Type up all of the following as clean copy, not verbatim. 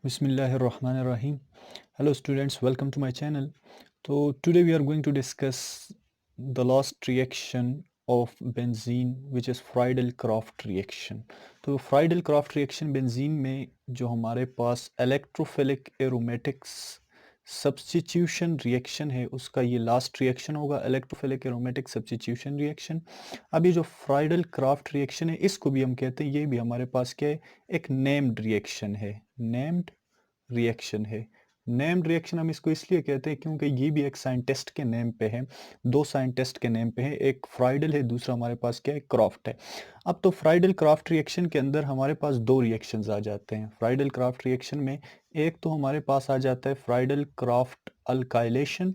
Bismillahirrahmanirrahim. Hello students, welcome to my channel. So today we are going to discuss the last reaction of benzene which is Friedel-Crafts reaction. तो Friedel-Crafts reaction benzene में जो हमारे पास electrophilic aromatics substitution reaction है उसका ये last reaction होगा, electrophilic aromatic substitution reaction. अब ये जो फ्राइडल-क्राफ्ट रिएक्शन है इसको भी हम कहते हैं, ये भी हमारे पास क्या है, एक नेम्ड रिएक्शन है। नेम्ड रिएक्शन है। नेम्ड रिएक्शन हम इसको इसलिए कहते हैं क्योंकि ये भी एक साइंटिस्ट के नेम पे है, दो साइंटिस्ट के नेम पे है, एक फ्राइडल है, दूसरा हमारे पास क्या है, क्राफ्ट है। अब तो फ्राइडल क्राफ्ट रिएक्शन के अंदर हमारे पास दो रिएक्शंस आ जाते हैं। फ्राइडल क्राफ्ट रिएक्शन में एक तो हमारे पास आ जाता है फ्राइडल क्राफ्ट अल्काइलेशन,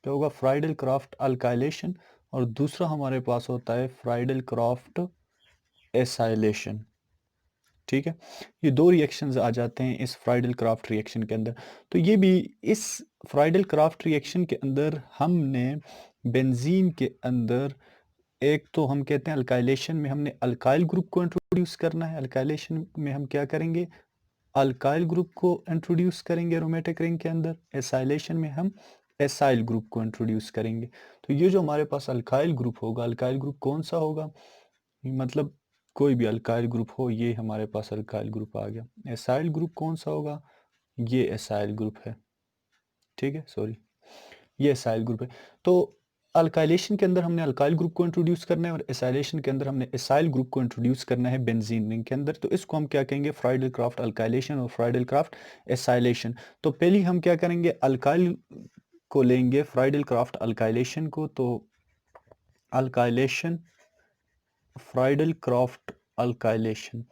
क्या होगा, फ्राइडल क्राफ्ट अल्काइलेशन, और दूसरा हमारे पास होता है फ्राइडल क्राफ्ट एसाइलेशन। ठीक है, ये दो रिएक्शंस आ जाते हैं इस फ्राइडल क्राफ्ट रिएक्शन के अंदर। तो ये भी इस फ्राइडल क्राफ्ट रिएक्शन के अंदर हमने बेंजीन के अंदर एक तो हम कहते हैं अल्काइलेशन में हमने अल्काइल ग्रुप को इंट्रोड्यूस करना है। अल्काइलेशन में हम क्या करेंगे, अल्काइल ग्रुप को इंट्रोड्यूस करेंगे एरोमेटिक रिंग के अंदर। एसाइलेशन में हम एसाइल ग्रुप को इंट्रोड्यूस करेंगे। तो ये जो हमारे पास अल्काइल ग्रुप होगा, अल्काइल ग्रुप कौन सा होगा, मतलब कोई भी अल्काइल ग्रुप हो, ये हमारे पास अल्काइल ग्रुप आ गया। एसाइल ग्रुप कौन सा होगा, ये एसाइल ग्रुप है। ठीक है, सॉरी, ये एसाइल ग्रुप है। तो अल्काइलेशन के अंदर हमने अल्काइल ग्रुप को इंट्रोड्यूस करना है और एसाइलेशन के अंदर हमने एसाइल ग्रुप को इंट्रोड्यूस करना है बेंजीन रिंग के अंदर। तो इसको हम क्या कहेंगे, फ्राइडल क्राफ्ट अल्काइलेशन और फ्राइडल क्राफ्ट एसाइलेशन। तो पहले हम क्या करेंगे, अल्काइल को लेंगे, फ्राइडल क्राफ्ट अल्काइलेशन को। तो अल्काइलेशन, फ्राइडल क्राफ्ट अल्काइलेशन।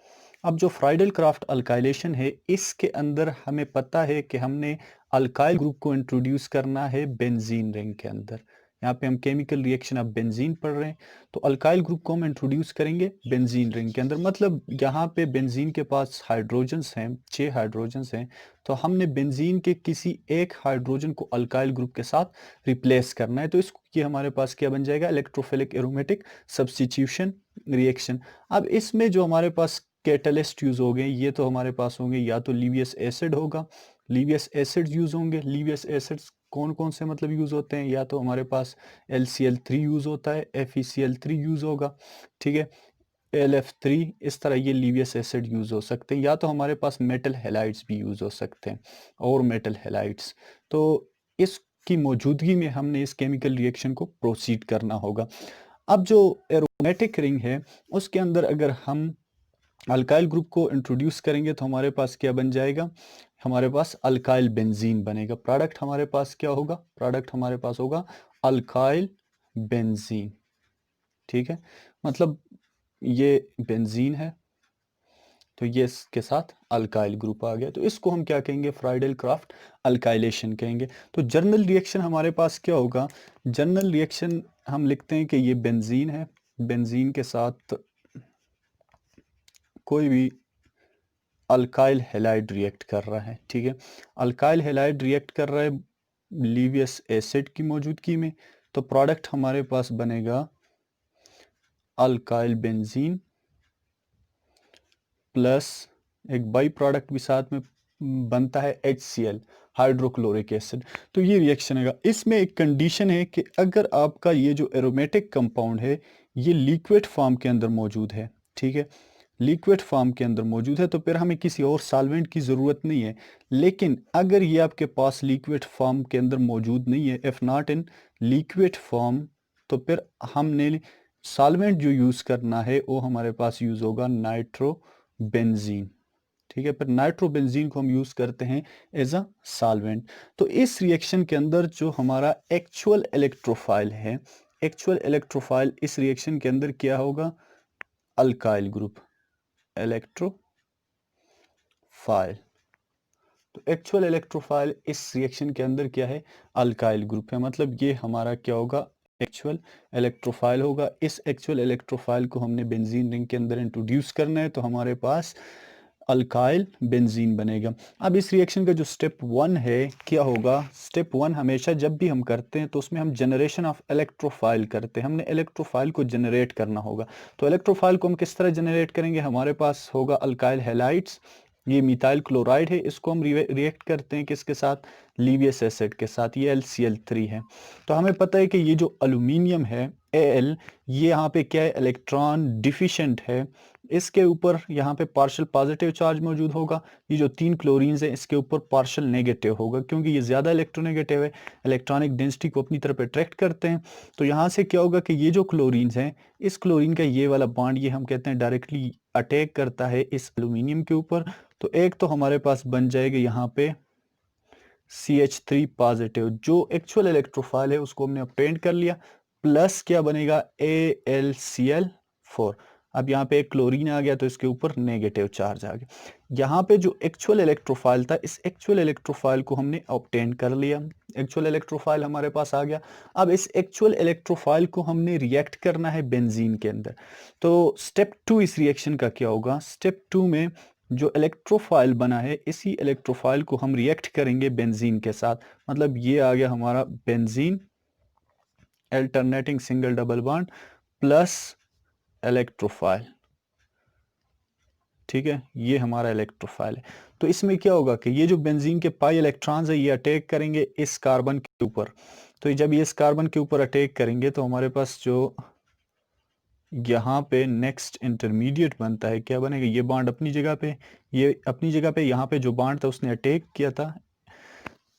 अब जो फ्राइडल क्राफ्ट अल्काइलेशन है इसके अंदर हमें पता है कि हमने अल्काइल ग्रुप को इंट्रोड्यूस करना है बेंजीन रिंग के अंदर। यहाँ पे हम केमिकल रिएक्शन ऑफ बेंजीन पढ़ रहे हैं, तो अल्काइल ग्रुप को हम इंट्रोड्यूस करेंगे बेंजीन रिंग के अंदर। मतलब यहाँ पे बेंजीन के पास हाइड्रोजन्स हैं, 6 हाइड्रोजन्स हैं, तो हमने बेंजीन के किसी एक हाइड्रोजन को अल्काइल ग्रुप के साथ रिप्लेस करना है। तो इसको ये हमारे पास क्या बन जाएगा, इलेक्ट्रोफिलिक एरोमेटिक सब्स्टिट्यूशन रिएक्शन। अब इसमें जो हमारे पास कैटलिस्ट यूज हो गए, ये तो हमारे पास होंगे, या तो लीवियस एसिड होगा, लीवियस एसिड यूज होंगे। लीवियस एसिड्स कौन कौन से मतलब यूज होते हैं, या तो हमारे पास LCl3 यूज होता है, FeCl3 यूज होगा, ठीक है, AlF3, इस तरह ये लीवियस एसिड यूज हो सकते हैं, या तो हमारे पास मेटल हैलाइड्स भी यूज हो सकते हैं, और मेटल हैलाइड्स। तो इसकी मौजूदगी में हमने इस केमिकल रिएक्शन को प्रोसीड करना होगा। अब जो एरोमेटिक रिंग है उसके अंदर अगर हम अल्काइल ग्रुप को इंट्रोड्यूस करेंगे तो हमारे पास क्या बन जाएगा, हमारे पास अल्काइल बेंजीन बनेगा। प्रोडक्ट हमारे पास क्या होगा, प्रोडक्ट हमारे पास होगा अल्काइल बेंजीन। ठीक है, मतलब ये बेंजीन है, तो ये इसके साथ अल्काइल ग्रुप आ गया, तो इसको हम क्या कहेंगे, फ्राइडल क्राफ्ट अल्काइलेशन कहेंगे। तो जर्नल रिएक्शन हमारे पास क्या होगा, जर्नल रिएक्शन हम लिखते हैं कि ये बेंजीन है, बेंजीन के साथ कोई भी अल्काइल हैलाइड रिएक्ट कर रहा है। ठीक है, अल्काइल हैलाइड रिएक्ट कर रहा है लीवियस एसिड की मौजूदगी में, तो प्रोडक्ट हमारे पास बनेगा अल्काइल बेंजीन प्लस एक बाई प्रोडक्ट भी साथ में बनता है HCl, हाइड्रोक्लोरिक एसिड। तो ये रिएक्शन है, इसमें एक कंडीशन है कि अगर आपका ये जो एरोमेटिक कंपाउंड है ये लिक्विड फॉर्म के अंदर मौजूद है, ठीक है, लिक्विड फॉर्म के अंदर मौजूद है, तो फिर हमें किसी और सॉल्वेंट की ज़रूरत नहीं है। लेकिन अगर ये आपके पास लिक्विड फॉर्म के अंदर मौजूद नहीं है, if not in liquid form, तो फिर हमने सॉल्वेंट जो यूज़ करना है वो हमारे पास यूज़ होगा नाइट्रोबेंजीन। ठीक है, पर नाइट्रोबेंजीन को हम यूज़ करते हैं एज अ सॉल्वेंट। तो इस रिएक्शन के अंदर जो हमारा एक्चुअल इलेक्ट्रोफाइल है, एक्चुअल इलेक्ट्रोफाइल इस रिएक्शन के अंदर क्या होगा, अल्काइल ग्रुप, इलेक्ट्रोफाइल। तो एक्चुअल इलेक्ट्रोफाइल इस रिएक्शन के अंदर क्या है, अल्काइल ग्रुप है, मतलब ये हमारा क्या होगा, एक्चुअल इलेक्ट्रोफाइल होगा। इस एक्चुअल इलेक्ट्रोफाइल को हमने बेंजीन रिंग के अंदर इंट्रोड्यूस करना है, तो हमारे पास अल्काइल बेंजीन बनेगा। अब इस रिएक्शन का जो स्टेप 1 है क्या होगा, स्टेप 1 हमेशा जब भी हम करते हैं तो उसमें हम जनरेशन ऑफ इलेक्ट्रोफाइल करते हैं, हमने इलेक्ट्रोफाइल को जनरेट करना होगा। तो इलेक्ट्रोफाइल को हम किस तरह जनरेट करेंगे, हमारे पास होगा अल्काइल हैलाइड्स, ये मिथाइल क्लोराइड है, इसको हम रिएक्ट करते हैं किसके साथ, लीवियस एसिड के साथ, ये LCl3 है। तो हमें पता है कि ये जो एल्यूमिनियम है Al, ये यहाँ पे क्या है, इलेक्ट्रॉन डिफिशिएंट है, इसके ऊपर यहाँ पे पार्शियल पॉजिटिव चार्ज मौजूद होगा। ये जो 3 क्लोरीन्स है इसके ऊपर पार्शियल नेगेटिव होगा, क्योंकि ये ज़्यादा इलेक्ट्रोनेगेटिव है, इलेक्ट्रॉनिक डेंसिटी को अपनी तरफ अट्रैक्ट करते हैं। तो यहाँ से क्या होगा कि ये जो क्लोरीन्स हैं, इस क्लोरीन का ये वाला बॉन्ड, ये हम कहते हैं डायरेक्टली अटैक करता है इस एल्यूमिनियम के ऊपर। तो एक तो हमारे पास बन जाएगा यहाँ पे CH3 पॉजिटिव, जो एक्चुअल इलेक्ट्रोफाइल है उसको हमने ऑब्टेन कर लिया, प्लस क्या बनेगा, AlCl4। अब यहाँ पे एक क्लोरीन आ गया तो इसके ऊपर नेगेटिव चार्ज आ गया। यहाँ पे जो एक्चुअल इलेक्ट्रोफाइल था, इस एक्चुअल इलेक्ट्रोफाइल को हमने ऑब्टेन कर लिया, एक्चुअल इलेक्ट्रोफाइल हमारे पास आ गया। अब इस एक्चुअल इलेक्ट्रोफाइल को हमने रिएक्ट करना है बेंजीन के अंदर। तो स्टेप 2 इस रिएक्शन का क्या होगा, स्टेप 2 में जो इलेक्ट्रोफाइल बना है, इसी इलेक्ट्रोफाइल को हम रिएक्ट करेंगे बेंजीन के साथ। मतलब ये आ गया हमारा benzene, alternating single double bond plus electrophile, ठीक है, ये हमारा इलेक्ट्रोफाइल है। तो इसमें क्या होगा कि ये जो बेंजीन के पाई इलेक्ट्रॉन्स है, ये अटैक करेंगे इस कार्बन के ऊपर। तो जब ये इस कार्बन के ऊपर अटैक करेंगे तो हमारे पास जो यहाँ पे नेक्स्ट इंटरमीडिएट बनता है, क्या बनेगा, ये बॉन्ड अपनी जगह पे, ये अपनी जगह पे, यहाँ पे जो बॉन्ड था उसने अटैक किया था,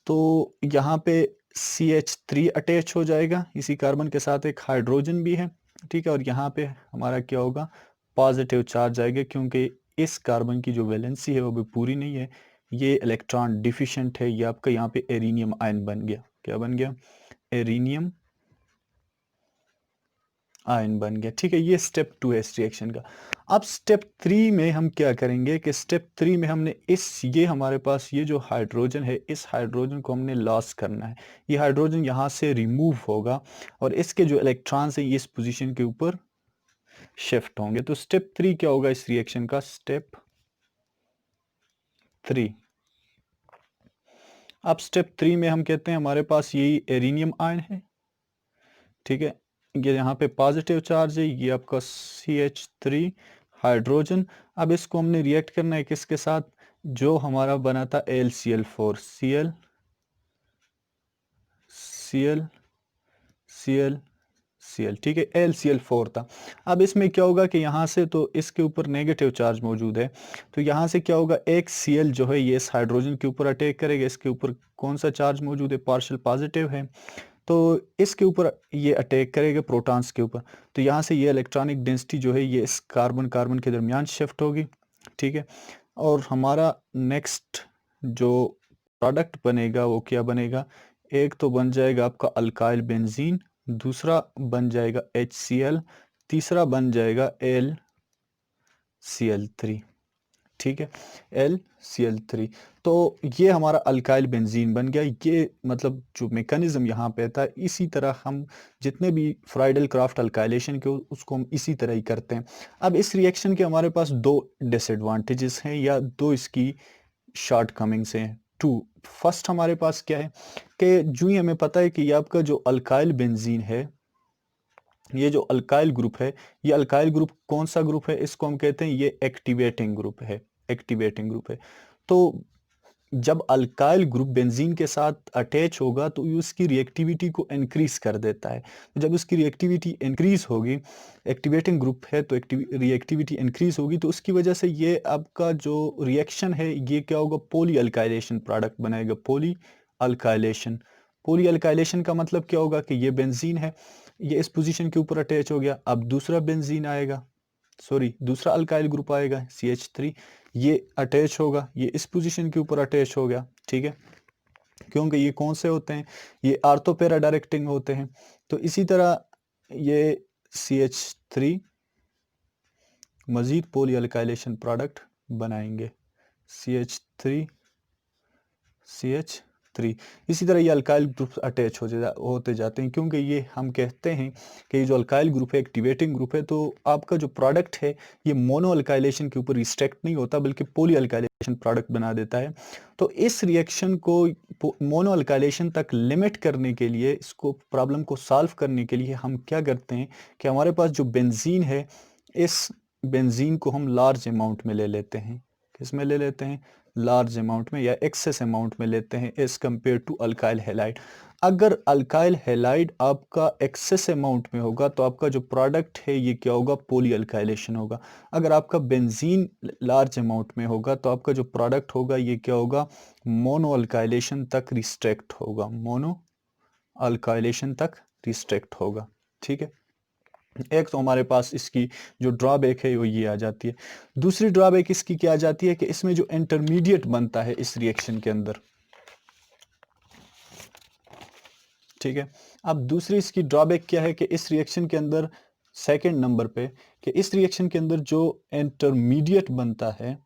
तो यहाँ पे CH3 अटैच हो जाएगा इसी कार्बन के साथ, एक हाइड्रोजन भी है, ठीक है। और यहाँ पे हमारा क्या होगा, पॉजिटिव चार्ज आएगा, क्योंकि इस कार्बन की जो वैलेंसी है वो भी पूरी नहीं है, ये इलेक्ट्रॉन डिफिशिएंट है। ये आपका यहाँ पे एरिनियम आयन बन गया, क्या बन गया, एरिनियम आयन बन गया, ठीक है। ये स्टेप 2 है इस रिएक्शन का। अब स्टेप 3 में हम क्या करेंगे कि स्टेप 3 में हमने ये हमारे पास ये जो हाइड्रोजन है, इस हाइड्रोजन को हमने लॉस करना है। ये हाइड्रोजन यहाँ से रिमूव होगा और इसके जो इलेक्ट्रॉन्स हैं ये इस पोजीशन के ऊपर शिफ्ट होंगे। तो स्टेप 3 क्या होगा इस रिएक्शन का, स्टेप 3। अब स्टेप 3 में हम कहते हैं हमारे पास यही एरिनियम आयन है, ठीक है, ये यहाँ पे पॉजिटिव चार्ज है, ये आपका CH3 हाइड्रोजन। अब इसको हमने रिएक्ट करना है किसके साथ, जो हमारा बना था AlCl4, Cl, ठीक है, AlCl4 था। अब इसमें क्या होगा कि यहाँ से तो इसके ऊपर नेगेटिव चार्ज मौजूद है, तो यहाँ से क्या होगा, एक Cl जो है ये इस हाइड्रोजन के ऊपर अटैक करेगा, इसके ऊपर कौन सा चार्ज मौजूद है, पार्शियल पॉजिटिव है, तो इसके ऊपर ये अटैक करेगा प्रोटॉन्स के ऊपर। तो यहाँ से ये इलेक्ट्रॉनिक डेंसिटी जो है ये इस कार्बन कार्बन के दरमियान शिफ्ट होगी, ठीक है। और हमारा नेक्स्ट जो प्रोडक्ट बनेगा वो क्या बनेगा, एक तो बन जाएगा आपका अल्काइल बेंजीन, दूसरा बन जाएगा HCl, तीसरा बन जाएगा LCl3, ठीक है, LCl3। तो ये हमारा अल्काइल बेंजीन बन गया। ये मतलब जो मेकानिज्म यहाँ पे था, इसी तरह हम जितने भी फ्राइडल क्राफ्ट अल्काइलेशन के उसको हम इसी तरह ही करते हैं। अब इस रिएक्शन के हमारे पास दो डिसएडवांटेजेस हैं या दो इसकी शॉर्ट कमिंग्स हैं, टू। फर्स्ट हमारे पास क्या है कि जो ही हमें पता है कि ये आपका जो अल्काइल बेंजीन है, ये जो अल्काइल ग्रुप है, ये अल्काइल ग्रुप कौन सा ग्रुप है, इसको हम कहते हैं ये एक्टिवेटिंग ग्रुप है, एक्टिवेटिंग ग्रुप है। तो जब अल्काइल ग्रुप बेंजीन के साथ अटैच होगा तो ये उसकी रिएक्टिविटी को इंक्रीज कर देता है। तो जब उसकी रिएक्टिविटी इंक्रीज होगी, एक्टिवेटिंग ग्रुप है तो रिएक्टिविटी इंक्रीज होगी, तो उसकी वजह से ये आपका जो रिएक्शन है ये क्या होगा, पॉली अल्काइलेशन प्रोडक्ट बनाएगा, पॉली अल्काइलेशन। पॉली अल्काइलेशन का मतलब क्या होगा कि ये बेंजीन है, ये इस पोजीशन के ऊपर अटैच हो गया, अब दूसरा बेंजीन आएगा, सॉरी दूसरा अल्काइल ग्रुप आएगा CH3, ये अटैच होगा, ये इस पोजीशन के ऊपर अटैच हो गया, ठीक है, क्योंकि ये कौन से होते हैं, ये आर्थो पैरा डायरेक्टिंग होते हैं। तो इसी तरह ये CH3 मजीद पॉली अल्काइलेशन प्रोडक्ट बनाएंगे, CH3 इसी तरह ये अल्काइल ग्रुप अटैच होते जाते हैं, क्योंकि ये हम कहते हैं कि ये जो अल्काइल ग्रुप है एक्टिवेटिंग ग्रुप है, तो आपका जो प्रोडक्ट है ये मोनो अल्काइलेशन के ऊपर रिस्ट्रिक्ट नहीं होता बल्कि पॉली अल्काइलेशन प्रोडक्ट बना देता है। तो इस रिएक्शन को मोनो अल्काइलेशन तक लिमिट करने के लिए, इसको प्रॉब्लम को सॉल्व करने के लिए हम क्या करते हैं कि हमारे पास जो बेंजीन है, इस बेंजीन को हम लार्ज अमाउंट में ले लेते हैं, किसमें ले लेते हैं, लार्ज अमाउंट में या एक्सेस अमाउंट में लेते हैं as compared to alkyl halide. अगर अल्काइल हैलाइड आपका एक्सेस अमाउंट में होगा तो आपका जो प्रोडक्ट है ये क्या होगा, पॉली अल्काइलेशन होगा। अगर आपका बेंजीन लार्ज अमाउंट में होगा तो आपका जो प्रोडक्ट होगा ये क्या होगा, मोनो अल्काइलेशन तक रिस्ट्रिक्ट होगा, मोनो अल्काइलेशन तक रिस्ट्रिक्ट होगा। ठीक है, एक तो हमारे पास इसकी जो ड्रॉबैक है वो ये आ जाती है। दूसरी ड्रॉबैक इसकी क्या आ जाती है कि इसमें जो इंटरमीडिएट बनता है इस रिएक्शन के अंदर, ठीक है। अब दूसरी इसकी ड्रॉबैक क्या है कि इस रिएक्शन के अंदर सेकंड नंबर पे, कि इस रिएक्शन के अंदर जो इंटरमीडिएट बनता है,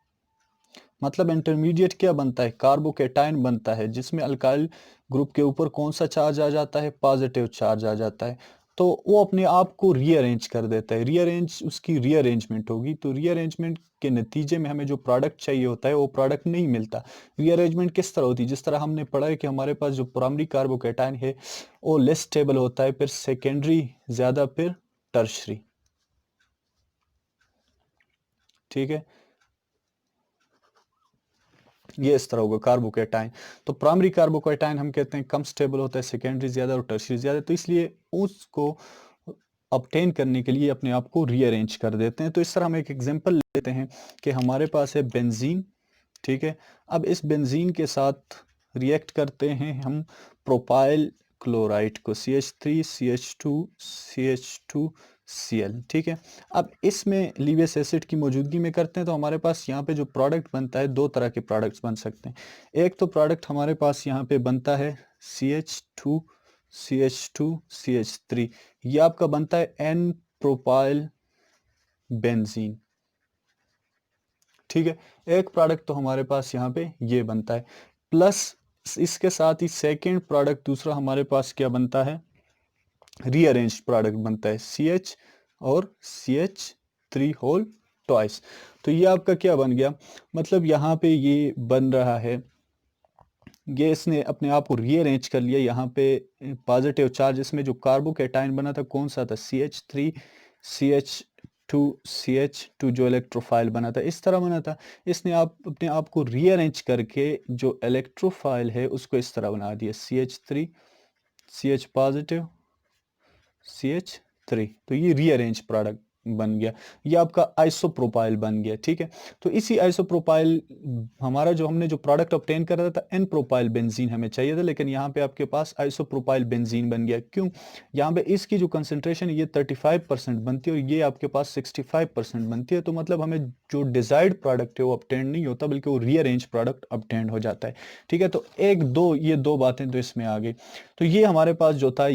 मतलब इंटरमीडिएट क्या बनता है, कार्बोकेटाइन बनता है, जिसमें अल्काइल ग्रुप के ऊपर कौन सा चार्ज आ जाता है, पॉजिटिव चार्ज आ जाता है। तो वो अपने आप को रीअरेंज कर देता है, रीअरेंज उसकी रीअरेंजमेंट होगी, तो रीअरेंजमेंट के नतीजे में हमें जो प्रोडक्ट चाहिए होता है वो प्रोडक्ट नहीं मिलता। रीअरेंजमेंट किस तरह होती है, जिस तरह हमने पढ़ा है कि हमारे पास जो प्राइमरी कार्बोकेटाइन है वो लेस स्टेबल होता है, फिर सेकेंडरी ज़्यादा, फिर टर्शरी। ठीक है, ये इस तरह होगा कार्बोकेटाइन। तो प्राइमरी कार्बोकेटाइन हम कहते हैं कम स्टेबल होता है, सेकेंडरी ज़्यादा और टर्शरी ज़्यादा, तो इसलिए उसको ऑब्टेन करने के लिए अपने आप को रीअरेंज कर देते हैं। तो इस तरह हम एक एग्जांपल लेते हैं कि हमारे पास है बेंजीन, ठीक है। अब इस बेंजीन के साथ रिएक्ट करते हैं हम प्रोपाइल क्लोराइड को, CH3 CH2 CH2 Cl, ठीक है। अब इसमें लीवियस एसिड की मौजूदगी में करते हैं तो हमारे पास यहाँ पे जो प्रोडक्ट बनता है, दो तरह के प्रोडक्ट्स बन सकते हैं। एक तो प्रोडक्ट हमारे पास यहाँ पे बनता है CH2 CH2 CH3, ये आपका बनता है N प्रोपाइल बेंजीन, ठीक है। एक प्रोडक्ट तो हमारे पास यहाँ पे ये बनता है, प्लस इसके साथ ही सेकेंड प्रोडक्ट दूसरा हमारे पास क्या बनता है, रीअरेंज प्रोडक्ट बनता है CH और CH3 होल ट्वाइस। तो ये आपका क्या बन गया, मतलब यहाँ पे ये बन रहा है, ये इसने अपने आप को रीअरेंज कर लिया। यहाँ पे पॉजिटिव चार्ज, इसमें जो कार्बोकेटाइन बना था कौन सा था, CH3 CH2 CH2 जो इलेक्ट्रोफाइल बना था, इस तरह बना था। इसने अपने आप को रीअरेंज करके जो इलेक्ट्रोफाइल है उसको इस तरह बना दिया, CH3 CH पॉजिटिव CH3, तो ये रीअरेंज प्रोडक्ट बन गया, ये आपका आइसोप्रोपाइल बन गया, ठीक है। तो इसी आइसोप्रोपाइल हमारा जो हमने जो प्रोडक्ट ऑब्टेन कर रहा था एन प्रोपाइल बेंजीन हमें चाहिए था, लेकिन यहाँ पे आपके पास आइसोप्रोपाइल बेंजीन बन गया। क्यों, यहाँ पे इसकी जो कंसंट्रेशन ये 35% बनती है और ये आपके पास 65% बनती है, तो मतलब हमें जो डिजायर्ड प्रोडक्ट है वो ऑब्टेन नहीं होता, बल्कि वो रीअरेंज प्रोडक्ट ऑब्टेन हो जाता है, ठीक है। तो एक दो ये दो बातें तो इसमें आ गई। तो ये हमारे पास जो था